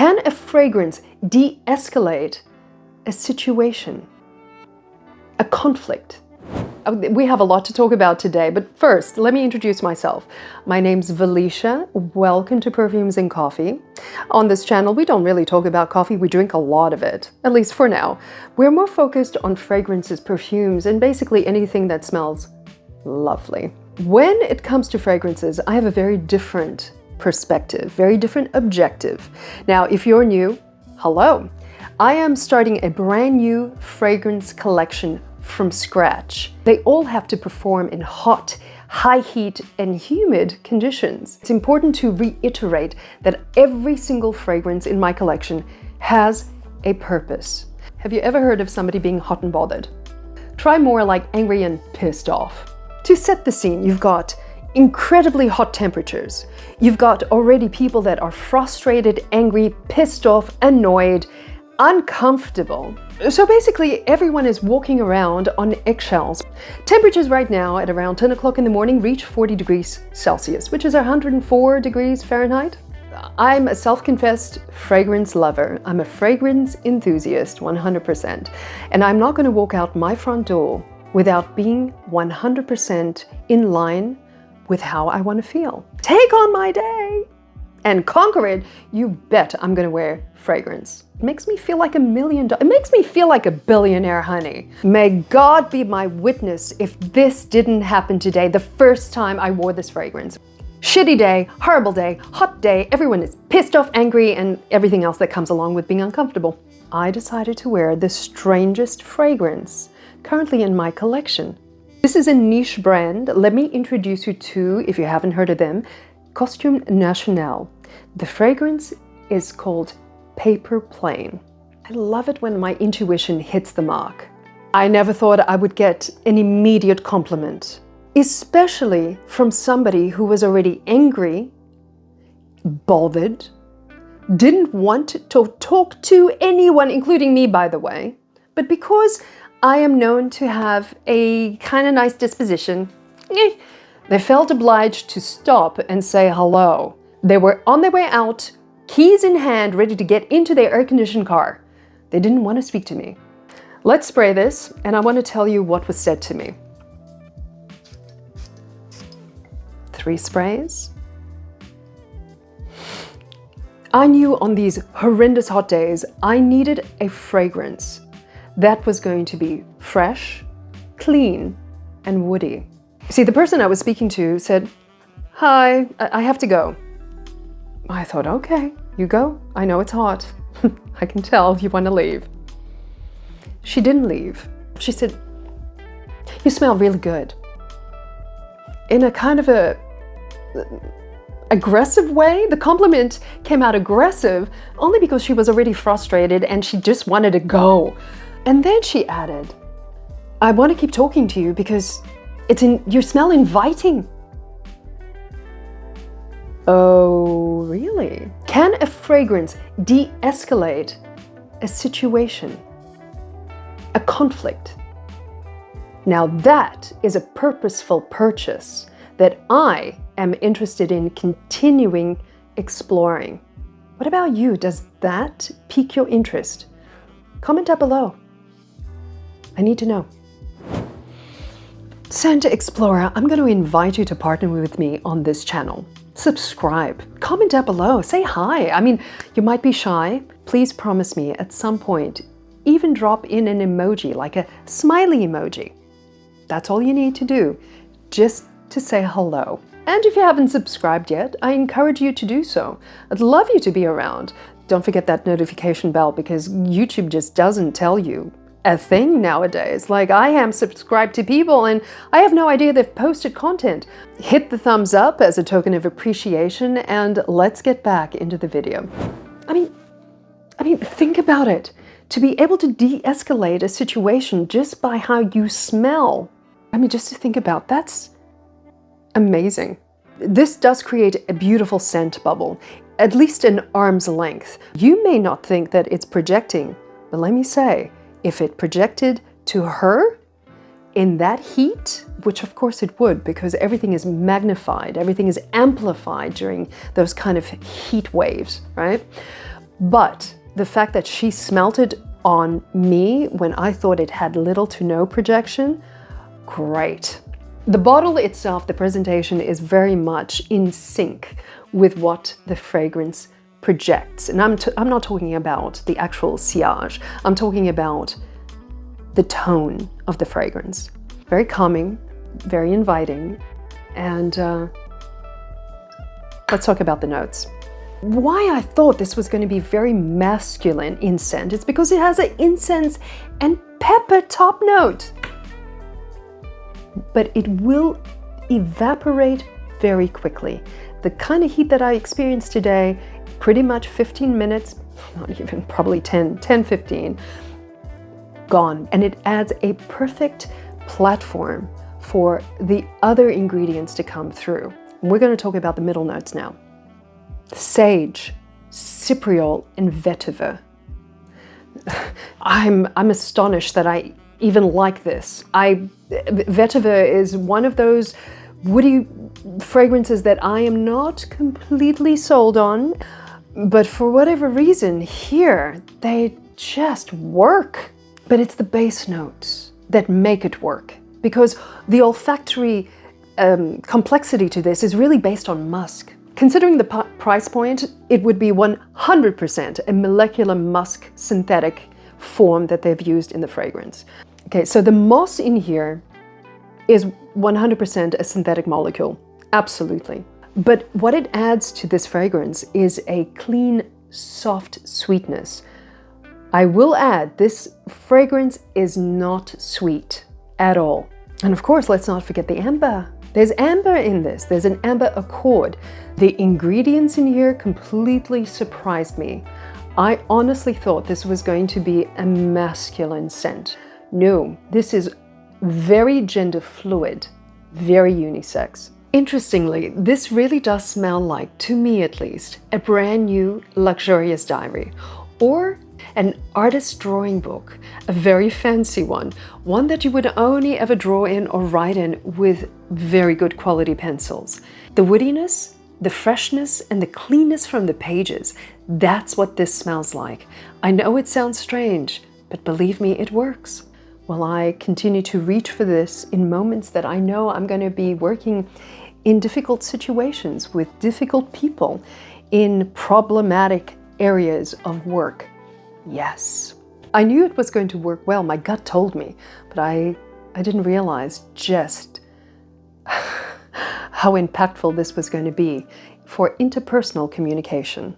Can a fragrance de-escalate a situation, a conflict? We have a lot to talk about today, but first, let me introduce myself. My name's Valicia. Welcome to Perfumes and Coffee. On this channel, we don't really talk about coffee, we drink a lot of it, at least for now. We're more focused on fragrances, perfumes, and basically anything that smells lovely. When it comes to fragrances, I have a very different perspective, very different objective. Now, if you're new, hello. I am starting a brand new fragrance collection from scratch. They all have to perform in hot, high heat, and humid conditions. It's important to reiterate that every single fragrance in my collection has a purpose. Have you ever heard of somebody being hot and bothered? Try more like angry and pissed off. To set the scene, you've got incredibly hot temperatures. You've got already people that are frustrated, angry, pissed off, annoyed, uncomfortable. So basically everyone is walking around on eggshells. Temperatures right now at around 10 o'clock in the morning reach 40 degrees Celsius, which is 104 degrees Fahrenheit. I'm a self-confessed fragrance lover. I'm a fragrance enthusiast, 100%. And I'm not going to walk out my front door without being 100% in line with how I want to feel. Take on my day and conquer it. You bet I'm gonna wear fragrance. It makes me feel like $1 million. It makes me feel like a billionaire, honey. May God be my witness if this didn't happen today, the first time I wore this fragrance. Shitty day, horrible day, hot day, everyone is pissed off, angry, and everything else that comes along with being uncomfortable. I decided to wear the strangest fragrance currently in my collection. This is a niche brand. Let me introduce you to, if you haven't heard of them, Costume National. The fragrance is called Paperplane. I love it when my intuition hits the mark. I never thought I would get an immediate compliment, especially from somebody who was already angry, bothered, didn't want to talk to anyone, including me, by the way. But because I am known to have a kind of nice disposition, they felt obliged to stop and say hello. They were on their way out, keys in hand, ready to get into their air-conditioned car. They didn't want to speak to me. Let's spray this, and I want to tell you what was said to me. 3 sprays. I knew on these horrendous hot days, I needed a fragrance that was going to be fresh, clean, and woody. See, the person I was speaking to said, "Hi, I have to go." I thought, okay, you go. I know it's hot. I can tell you want to leave. She didn't leave. She said, "You smell really good." In a kind of a aggressive way. The compliment came out aggressive only because she was already frustrated and she just wanted to go. And then she added, "I want to keep talking to you because you smell inviting." Oh, really? Can a fragrance de-escalate a situation, a conflict? Now that is a purposeful purchase that I am interested in continuing exploring. What about you? Does that pique your interest? Comment down below. I need to know. Scent Explorer, I'm going to invite you to partner with me on this channel. Subscribe, comment down below, say hi. I mean, you might be shy. Please promise me at some point, even drop in an emoji, like a smiley emoji. That's all you need to do, just to say hello. And if you haven't subscribed yet, I encourage you to do so. I'd love you to be around. Don't forget that notification bell because YouTube just doesn't tell you a thing nowadays. Like, I am subscribed to people and I have no idea they've posted content. Hit the thumbs up as a token of appreciation and let's get back into the video. I mean, think about it. To be able to de-escalate a situation just by how you smell. I mean, just to think about, that's amazing. This does create a beautiful scent bubble, at least an arm's length. You may not think that it's projecting, but let me say, if it projected to her in that heat, which of course it would because everything is magnified, everything is amplified during those kind of heat waves, right? But the fact that she smelt it on me when I thought it had little to no projection, great. The bottle itself, the presentation, is very much in sync with what the fragrance projects. And I'm not talking about the actual sillage. I'm talking about the tone of the fragrance. Very calming, very inviting. And let's talk about the notes. Why I thought this was going to be very masculine in scent, it's because it has an incense and pepper top note. But it will evaporate very quickly. The kind of heat that I experienced today, pretty much 15 minutes, not even, probably 15, gone. And it adds a perfect platform for the other ingredients to come through. We're going to talk about the middle notes now. Sage, cypriol, and vetiver. I'm astonished that I even like this. Vetiver is one of those woody fragrances that I am not completely sold on, but for whatever reason here, they just work. But it's the base notes that make it work, because the olfactory complexity to this is really based on musk. Considering the price point, it would be 100% a molecular musk synthetic form that they've used in the fragrance. Okay, so the moss in here is 100% a synthetic molecule, absolutely. But what it adds to this fragrance is a clean, soft sweetness. I will add, this fragrance is not sweet at all. And of course, let's not forget the amber. There's amber in this. There's an amber accord. The ingredients in here completely surprised me. I honestly thought this was going to be a masculine scent. No, this is very gender fluid, very unisex. Interestingly, this really does smell like, to me at least, a brand new luxurious diary, or an artist's drawing book, a very fancy one that you would only ever draw in or write in with very good quality pencils. The woodiness, the freshness, and the cleanness from the pages, that's what this smells like. I know it sounds strange, but believe me, it works. While I continue to reach for this in moments that I know I'm going to be working in difficult situations with difficult people, in problematic areas of work. Yes, I knew it was going to work well. My gut told me, but I didn't realize just how impactful this was going to be for interpersonal communication.